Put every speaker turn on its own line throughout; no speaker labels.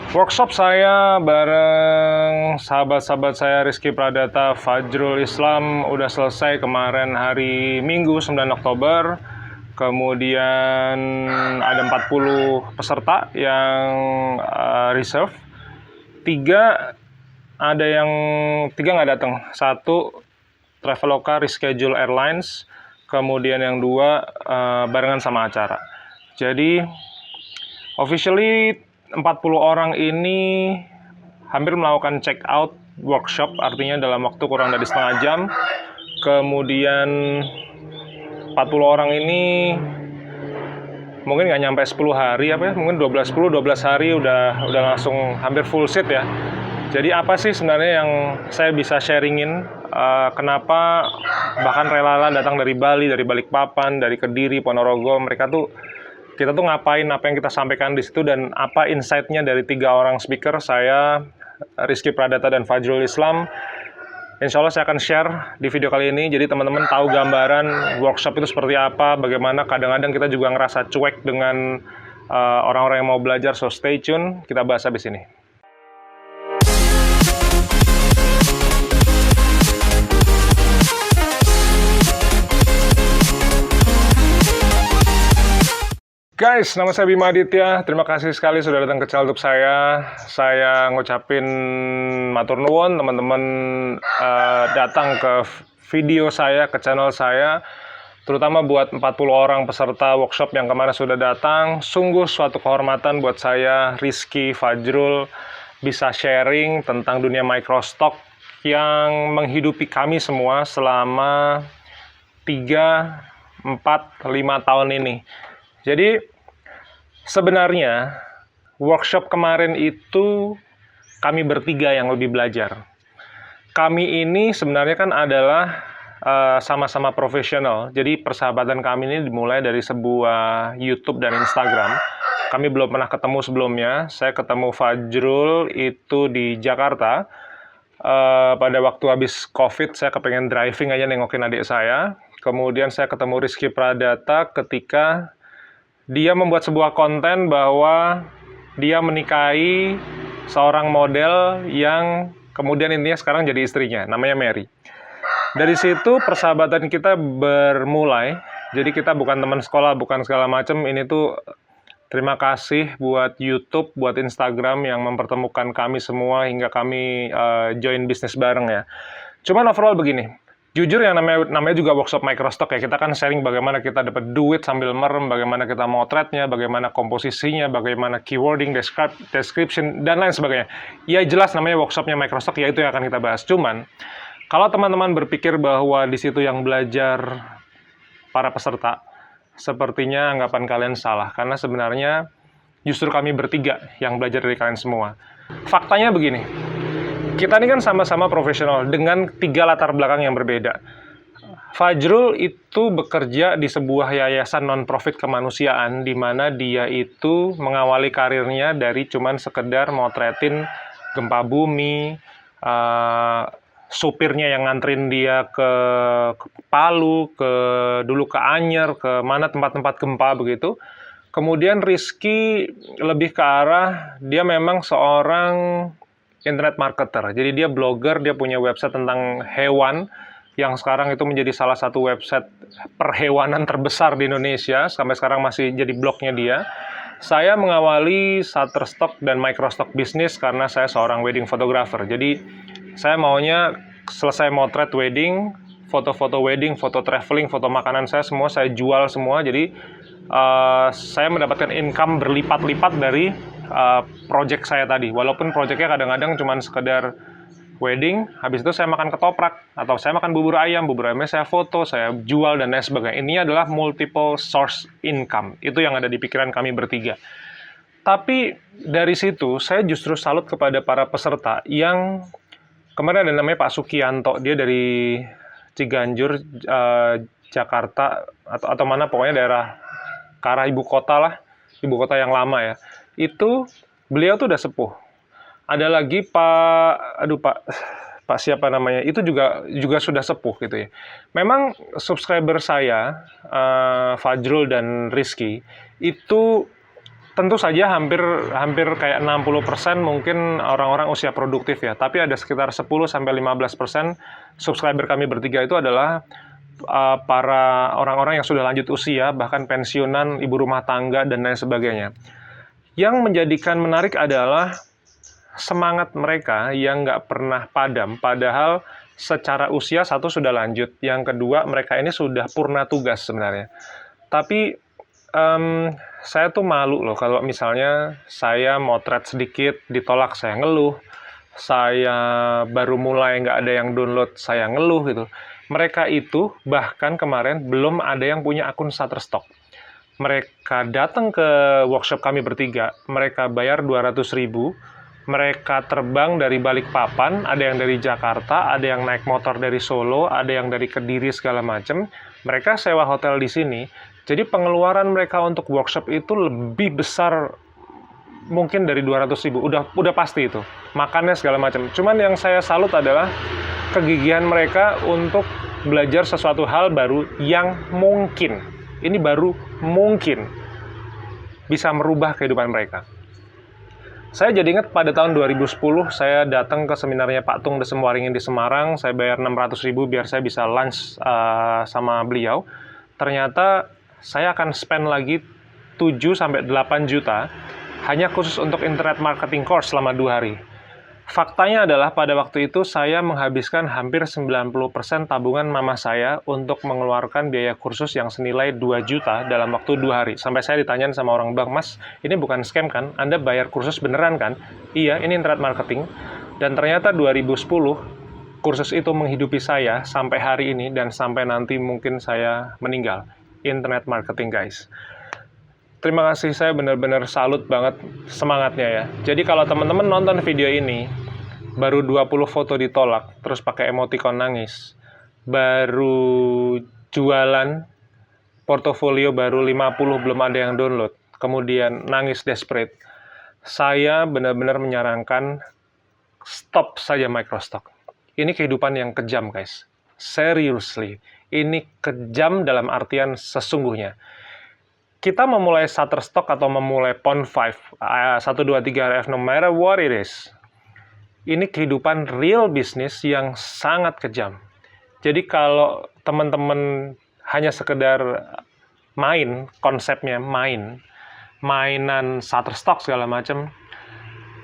Workshop saya bareng sahabat-sahabat saya Rizky Pradata, Fajrul Islam udah selesai kemarin hari Minggu 9 Oktober. Kemudian ada 40 peserta yang reserve. Tiga nggak datang. Satu Traveloka Reschedule Airlines, kemudian yang dua barengan sama acara. Jadi officially 40 orang ini hampir melakukan check out workshop, artinya dalam waktu kurang dari setengah jam. Kemudian 40 orang ini mungkin nggak nyampe 10 hari mungkin 12 hari udah langsung hampir full seat ya. Jadi apa sih sebenarnya yang saya bisa sharingin, kenapa bahkan rela datang dari Bali, dari Balikpapan, dari Kediri, Ponorogo, kita tuh ngapain, apa yang kita sampaikan di situ, dan apa insight-nya dari 3 orang speaker, saya, Rizky Pradata, dan Fajrul Islam. Insya Allah saya akan share di video kali ini, jadi teman-teman tahu gambaran workshop itu seperti apa, bagaimana kadang-kadang kita juga ngerasa cuek dengan orang-orang yang mau belajar, so stay tune, kita bahas habis ini. Guys, nama saya Bima Aditya. Terima kasih sekali sudah datang ke channel YouTube saya. Saya ngucapin matur nuwun teman-teman datang ke video saya, ke channel saya. Terutama buat 40 orang peserta workshop yang kemarin sudah datang. Sungguh suatu kehormatan buat saya, Rizky, Fajrul, bisa sharing tentang dunia microstock yang menghidupi kami semua selama 3, 4, 5 tahun ini. Jadi sebenarnya workshop kemarin itu kami bertiga yang lebih belajar. Kami ini sebenarnya kan adalah sama-sama profesional. Jadi persahabatan kami ini dimulai dari sebuah YouTube dan Instagram. Kami belum pernah ketemu sebelumnya. Saya ketemu Fajrul itu di Jakarta. Pada waktu habis COVID, saya kepengen driving aja nengokin adik saya. Kemudian saya ketemu Rizky Pradata ketika dia membuat sebuah konten bahwa dia menikahi seorang model yang kemudian intinya sekarang jadi istrinya, namanya Mary. Dari situ persahabatan kita bermulai. Jadi kita bukan teman sekolah, bukan segala macam. Ini tuh terima kasih buat YouTube, buat Instagram yang mempertemukan kami semua hingga kami join bisnis bareng ya. Cuman overall begini. Jujur yang namanya juga workshop microstock ya, kita kan sharing bagaimana kita dapat duit sambil merem, bagaimana kita motretnya, bagaimana komposisinya, bagaimana keywording, description, dan lain sebagainya. Ya jelas namanya workshopnya microstock, ya itu yang akan kita bahas. Cuman, kalau teman-teman berpikir bahwa di situ yang belajar para peserta, sepertinya anggapan kalian salah. Karena sebenarnya justru kami bertiga yang belajar dari kalian semua. Faktanya begini. Kita ini kan sama-sama profesional dengan 3 latar belakang yang berbeda. Fajrul itu bekerja di sebuah yayasan non-profit kemanusiaan di mana dia itu mengawali karirnya dari cuman sekedar motretin gempa bumi, supirnya yang nganterin dia ke Palu, dulu ke Anyer, ke mana tempat-tempat gempa begitu. Kemudian Rizky lebih ke arah dia memang seorang internet marketer. Jadi dia blogger, dia punya website tentang hewan yang sekarang itu menjadi salah satu website perhewanan terbesar di Indonesia. Sampai sekarang masih jadi blognya dia. Saya mengawali Shutterstock dan Microstock bisnis karena saya seorang wedding photographer. Jadi saya maunya selesai motret wedding, foto-foto wedding, foto traveling, foto makanan saya semua saya jual semua. Jadi saya mendapatkan income berlipat-lipat dari project saya tadi, walaupun projectnya kadang-kadang cuma sekedar wedding, habis itu saya makan ketoprak, atau saya makan bubur ayamnya saya foto, saya jual, dan lain sebagainya. Ini adalah multiple source income, itu yang ada di pikiran kami bertiga. Tapi dari situ, saya justru salut kepada para peserta yang kemarin ada namanya Pak Sukianto, dia dari Ciganjur, Jakarta, atau mana, pokoknya daerah ke arah ibu kota lah, ibu kota yang lama ya. Itu beliau tuh udah sepuh. Ada lagi Pak siapa namanya, itu juga sudah sepuh gitu ya. Memang subscriber saya, Fajrul dan Rizky, itu tentu saja hampir kayak 60% mungkin orang-orang usia produktif ya, tapi ada sekitar 10-15% subscriber kami bertiga itu adalah para orang-orang yang sudah lanjut usia, bahkan pensiunan, ibu rumah tangga, dan lain sebagainya. Yang menjadikan menarik adalah semangat mereka yang nggak pernah padam, padahal secara usia satu sudah lanjut, yang kedua mereka ini sudah purna tugas sebenarnya. Tapi saya tuh malu loh kalau misalnya saya motret sedikit, ditolak saya ngeluh, saya baru mulai nggak ada yang download, saya ngeluh gitu. Mereka itu bahkan kemarin belum ada yang punya akun Shutterstock. Mereka datang ke workshop kami bertiga, mereka bayar 200.000, mereka terbang dari Balikpapan, ada yang dari Jakarta, ada yang naik motor dari Solo, ada yang dari Kediri segala macam. Mereka sewa hotel di sini. Jadi pengeluaran mereka untuk workshop itu lebih besar mungkin dari 200.000, udah pasti itu. Makannya segala macam. Cuman yang saya salut adalah kegigihan mereka untuk belajar sesuatu hal baru yang mungkin, ini baru mungkin bisa merubah kehidupan mereka. Saya jadi ingat pada tahun 2010, saya datang ke seminarnya Pak Tung Desemwaringin di Semarang, saya bayar 600.000 biar saya bisa lunch sama beliau. Ternyata saya akan spend lagi 7-8 juta hanya khusus untuk internet marketing course selama 2 hari. Faktanya adalah pada waktu itu saya menghabiskan hampir 90% tabungan mama saya untuk mengeluarkan biaya kursus yang senilai 2 juta dalam waktu 2 hari. Sampai saya ditanyain sama orang bank, "Mas, ini bukan scam kan? Anda bayar kursus beneran kan?" "Iya, ini internet marketing." Dan ternyata 2010, kursus itu menghidupi saya sampai hari ini dan sampai nanti mungkin saya meninggal. Internet marketing, guys. Terima kasih, saya benar-benar salut banget semangatnya ya. Jadi kalau teman-teman nonton video ini, baru 20 foto ditolak, terus pakai emoticon nangis, baru jualan, portofolio baru 50 belum ada yang download, kemudian nangis desperate, saya benar-benar menyarankan stop saja microstock. Ini kehidupan yang kejam, guys. Seriously, ini kejam dalam artian sesungguhnya. Kita memulai Shutterstock atau memulai Pond5, 1, 2, 3 RF, no matter what it is, ini kehidupan real bisnis yang sangat kejam. Jadi kalau teman-teman hanya sekedar main, konsepnya mainan Shutterstock segala macam,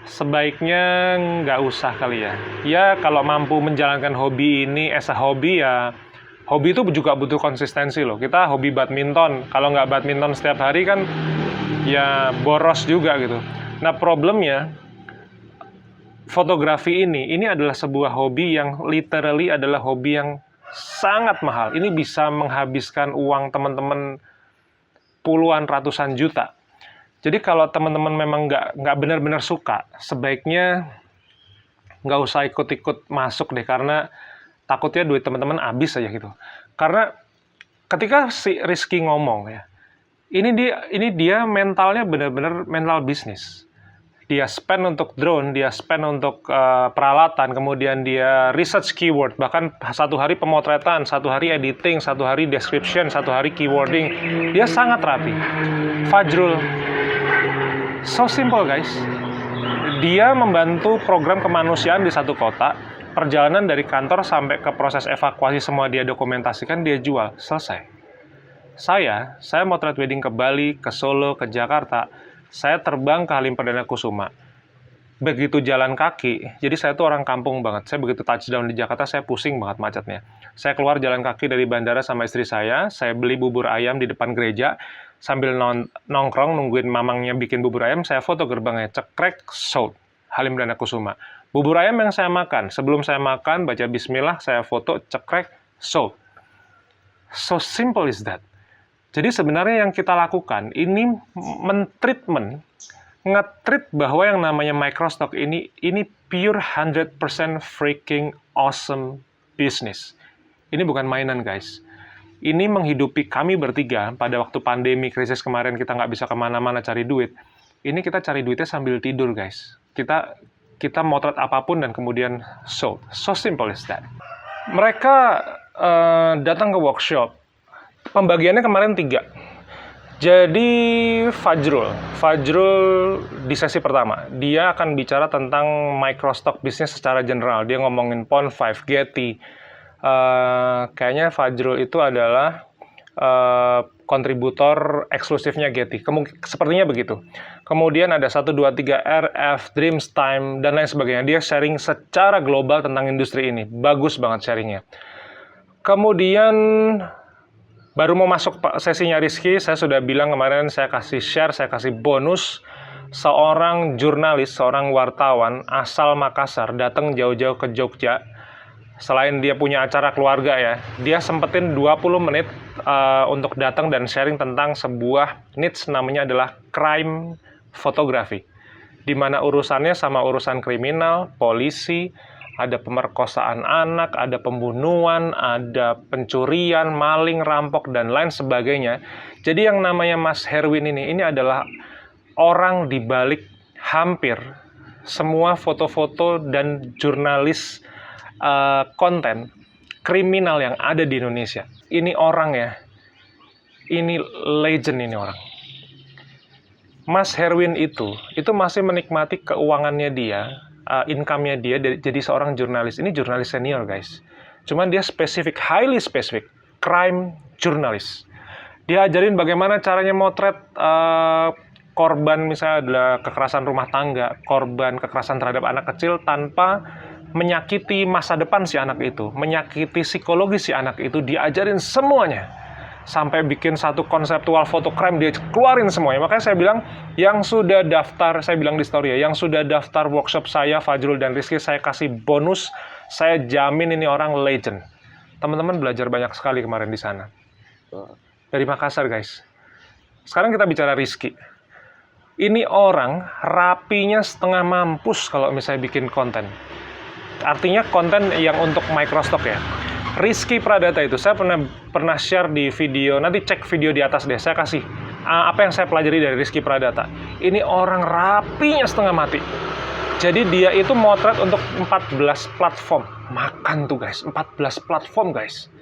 sebaiknya nggak usah kali ya. Ya kalau mampu menjalankan hobi ini as a hobi ya, hobi itu juga butuh konsistensi loh. Kita hobi badminton, kalau nggak badminton setiap hari kan ya boros juga gitu. Nah problemnya, fotografi ini adalah sebuah hobi yang literally adalah hobi yang sangat mahal. Ini bisa menghabiskan uang teman-teman puluhan ratusan juta. Jadi kalau teman-teman memang nggak benar-benar suka, sebaiknya nggak usah ikut-ikut masuk deh, karena takutnya duit teman-teman habis aja gitu. Karena ketika si Rizky ngomong ya, ini dia mentalnya benar-benar mental bisnis. Dia spend untuk drone, dia spend untuk peralatan, kemudian dia research keyword, bahkan 1 hari pemotretan, 1 hari editing, 1 hari description, 1 hari keywording. Dia sangat rapi. Fajrul, so simple guys. Dia membantu program kemanusiaan di satu kota. Perjalanan dari kantor sampai ke proses evakuasi semua dia dokumentasikan, dia jual, selesai. Saya motret wedding ke Bali, ke Solo, ke Jakarta. Saya terbang ke Halim Perdana Kusuma. Begitu jalan kaki, jadi saya tuh orang kampung banget. Saya begitu touchdown di Jakarta, saya pusing banget macetnya. Saya keluar jalan kaki dari bandara sama istri saya beli bubur ayam di depan gereja, sambil nongkrong nungguin mamangnya bikin bubur ayam, saya foto gerbangnya, cekrek, sold. Halim Perdana Kusuma. Bubur ayam yang saya makan, sebelum saya makan, baca bismillah, saya foto, cekrek, sold. So simple is that. Jadi sebenarnya yang kita lakukan, ini nge-treat bahwa yang namanya microstock ini pure 100% freaking awesome business. Ini bukan mainan, guys. Ini menghidupi kami bertiga pada waktu pandemi, krisis kemarin, kita nggak bisa kemana-mana cari duit. Ini kita cari duitnya sambil tidur, guys. Kita motret apapun dan kemudian sold. So simple is that. Mereka datang ke workshop. Pembagiannya kemarin 3. Jadi Fajrul di sesi pertama, dia akan bicara tentang microstock bisnis secara general. Dia ngomongin Pond5, Getty. Kayaknya Fajrul itu adalah kontributor eksklusifnya Getty. Sepertinya begitu. Kemudian ada 1, 2, 3, RF, Dreams Time, dan lain sebagainya. Dia sharing secara global tentang industri ini. Bagus banget sharingnya. Kemudian baru mau masuk sesinya Rizky, saya sudah bilang kemarin saya kasih share, saya kasih bonus. Seorang jurnalis, seorang wartawan asal Makassar datang jauh-jauh ke Jogja. Selain dia punya acara keluarga ya, dia sempetin 20 menit untuk datang dan sharing tentang sebuah niche namanya adalah crime photography. Di mana urusannya sama urusan kriminal, polisi, ada pemerkosaan anak, ada pembunuhan, ada pencurian, maling, rampok, dan lain sebagainya. Jadi yang namanya Mas Herwin ini adalah orang di balik hampir semua foto-foto dan jurnalis konten kriminal yang ada di Indonesia. Ini orang ya, ini legend ini orang. Mas Herwin itu masih menikmati keuangannya dia, income-nya dia jadi seorang jurnalis. Ini jurnalis senior, guys. Cuman dia spesifik, highly spesifik, crime jurnalis. Dia ajarin bagaimana caranya motret korban, misalnya adalah kekerasan rumah tangga, korban kekerasan terhadap anak kecil tanpa menyakiti masa depan si anak itu, menyakiti psikologis si anak itu, diajarin semuanya. Sampai bikin satu konseptual foto crime dia keluarin semuanya. Makanya saya bilang yang sudah daftar, saya bilang di story ya, yang sudah daftar workshop saya, Fajrul dan Rizky, saya kasih bonus, saya jamin ini orang legend. Teman-teman belajar banyak sekali kemarin di sana. Dari Makassar, guys. Sekarang kita bicara Rizky. Ini orang rapinya setengah mampus kalau misalnya bikin konten. Artinya konten yang untuk microstock ya. Rizky Pradata itu saya pernah share di video, nanti cek video di atas deh, saya kasih apa yang saya pelajari dari Rizky Pradata. Ini orang rapinya setengah mati. Jadi dia itu motret untuk 14 platform. Makan tuh guys, 14 platform guys.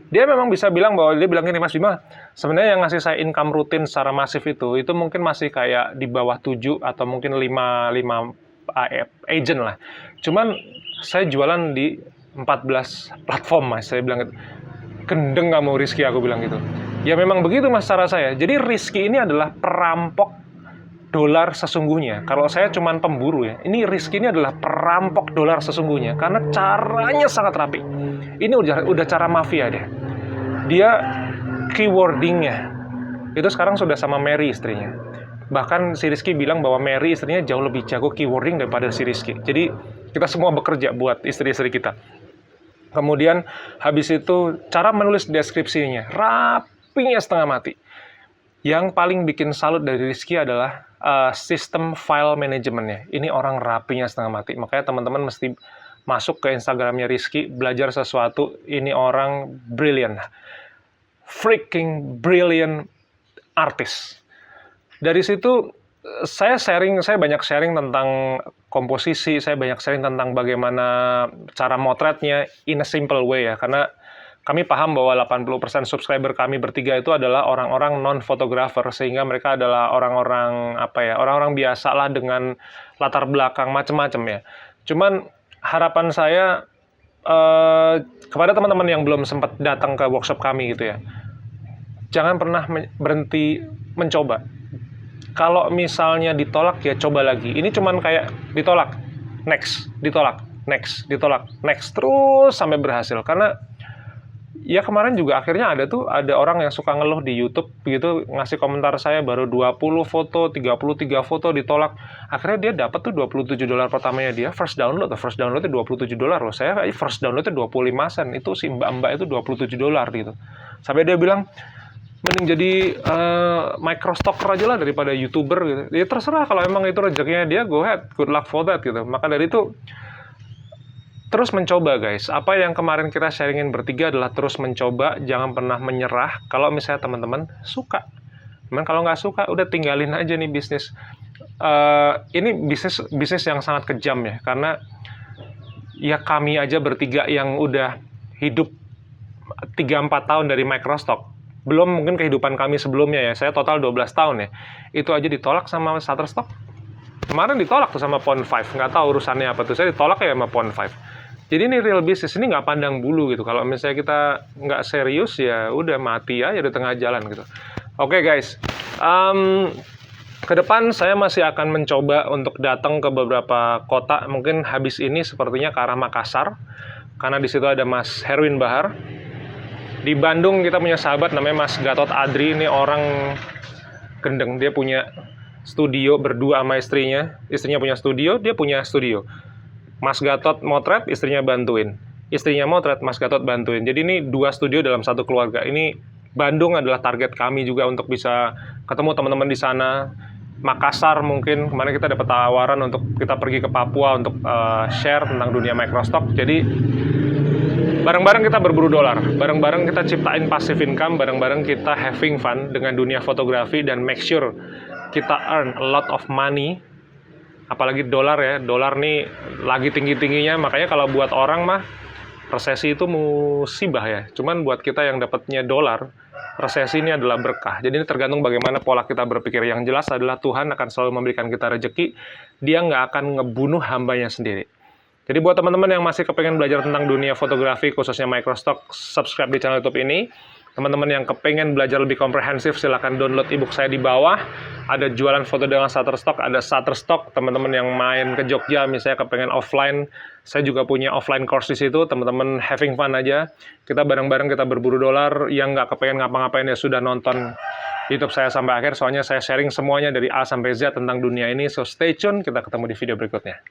Dia memang bisa bilang bahwa dia bilang gini, Mas Bima, sebenarnya yang ngasih saya income rutin secara masif itu mungkin masih kayak di bawah 7 atau mungkin 5 agent lah. Cuman saya jualan di 14 platform, Mas. Saya bilang gitu. Gendeng kamu Rizky, aku bilang gitu. Ya memang begitu, Mas, cara saya. Jadi Rizky ini adalah perampok dolar sesungguhnya. Kalau saya cuman pemburu ya. Ini Rizky ini adalah perampok dolar sesungguhnya. Karena caranya sangat rapi. Ini udah cara mafia deh. Dia keywordingnya itu sekarang sudah sama Mary istrinya. Bahkan si Rizky bilang bahwa Mary istrinya jauh lebih jago keywording daripada si Rizky. Jadi kita semua bekerja buat istri-istri kita. Kemudian habis itu cara menulis deskripsinya rapinya setengah mati. Yang paling bikin salut dari Rizky adalah sistem file manajemennya. Ini orang rapinya setengah mati. Makanya teman-teman mesti masuk ke Instagramnya Rizky, belajar sesuatu. Ini orang brilliant. Freaking brilliant artis. Dari situ saya banyak sharing tentang komposisi, saya banyak sharing tentang bagaimana cara motretnya in a simple way ya, karena kami paham bahwa 80% subscriber kami bertiga itu adalah orang-orang non-fotografer, sehingga mereka adalah orang-orang orang-orang biasa lah dengan latar belakang macam-macam ya. Cuman harapan saya kepada teman-teman yang belum sempat datang ke workshop kami gitu ya, jangan pernah berhenti mencoba. Kalau misalnya ditolak, ya coba lagi. Ini cuman kayak ditolak, next, ditolak, next, ditolak, next, terus sampai berhasil. Karena ya kemarin juga akhirnya ada orang yang suka ngeluh di YouTube gitu, ngasih komentar saya baru 20 foto, 33 foto ditolak. Akhirnya dia dapat tuh $27 pertamanya dia, first downloadnya $27 loh. Saya first downloadnya 25 sen. Itu si mbak-mbak itu $27 gitu. Sampai dia bilang, mending jadi microstocker aja lah daripada YouTuber gitu. Ya terserah, kalau emang itu rezekinya dia, go ahead, good luck for that gitu. Maka dari itu terus mencoba guys. Apa yang kemarin kita sharingin bertiga adalah terus mencoba, jangan pernah menyerah. Kalau misalnya teman-teman suka, cuman kalau nggak suka udah tinggalin aja nih bisnis. Ini bisnis yang sangat kejam ya, karena ya kami aja bertiga yang udah hidup 3-4 tahun dari microstock, belum mungkin kehidupan kami sebelumnya ya. Saya total 12 tahun ya. Itu aja ditolak sama Shutterstock. Kemarin ditolak tuh sama Pond 5, nggak tahu urusannya apa tuh. Saya ditolak ya sama Pond 5. Jadi ini real business, ini nggak pandang bulu gitu. Kalau misalnya kita nggak serius ya udah mati aja di tengah jalan gitu. Oke guys, ke depan saya masih akan mencoba untuk datang ke beberapa kota. Mungkin habis ini sepertinya ke arah Makassar, karena di situ ada Mas Herwin Bahar. Di Bandung kita punya sahabat namanya Mas Gatot Adri, ini orang gendeng, dia punya studio berdua sama istrinya punya studio, dia punya studio. Mas Gatot motret, istrinya bantuin. Istrinya motret, Mas Gatot bantuin. Jadi ini 2 studio dalam satu keluarga. Ini Bandung adalah target kami juga untuk bisa ketemu teman-teman di sana. Makassar mungkin, kemarin kita dapat tawaran untuk kita pergi ke Papua untuk share tentang dunia microstock. Jadi bareng-bareng kita berburu dolar, bareng-bareng kita ciptain passive income, bareng-bareng kita having fun dengan dunia fotografi dan make sure kita earn a lot of money. Apalagi dolar ya, dolar nih lagi tinggi-tingginya, makanya kalau buat orang mah resesi itu musibah ya. Cuman buat kita yang dapatnya dolar, resesi ini adalah berkah. Jadi ini tergantung bagaimana pola kita berpikir. Yang jelas adalah Tuhan akan selalu memberikan kita rezeki, dia nggak akan ngebunuh hambanya sendiri. Jadi buat teman-teman yang masih kepengen belajar tentang dunia fotografi, khususnya microstock, subscribe di channel YouTube ini. Teman-teman yang kepengen belajar lebih komprehensif, silahkan download ebook saya di bawah. Ada jualan foto dengan Shutterstock, ada Shutterstock. Teman-teman yang main ke Jogja, misalnya kepengen offline, saya juga punya offline course di situ. Teman-teman having fun aja. Kita bareng-bareng kita berburu dolar. Yang nggak kepengen ngapa-ngapain ya sudah nonton YouTube saya sampai akhir. Soalnya saya sharing semuanya dari A sampai Z tentang dunia ini. So stay tune, kita ketemu di video berikutnya.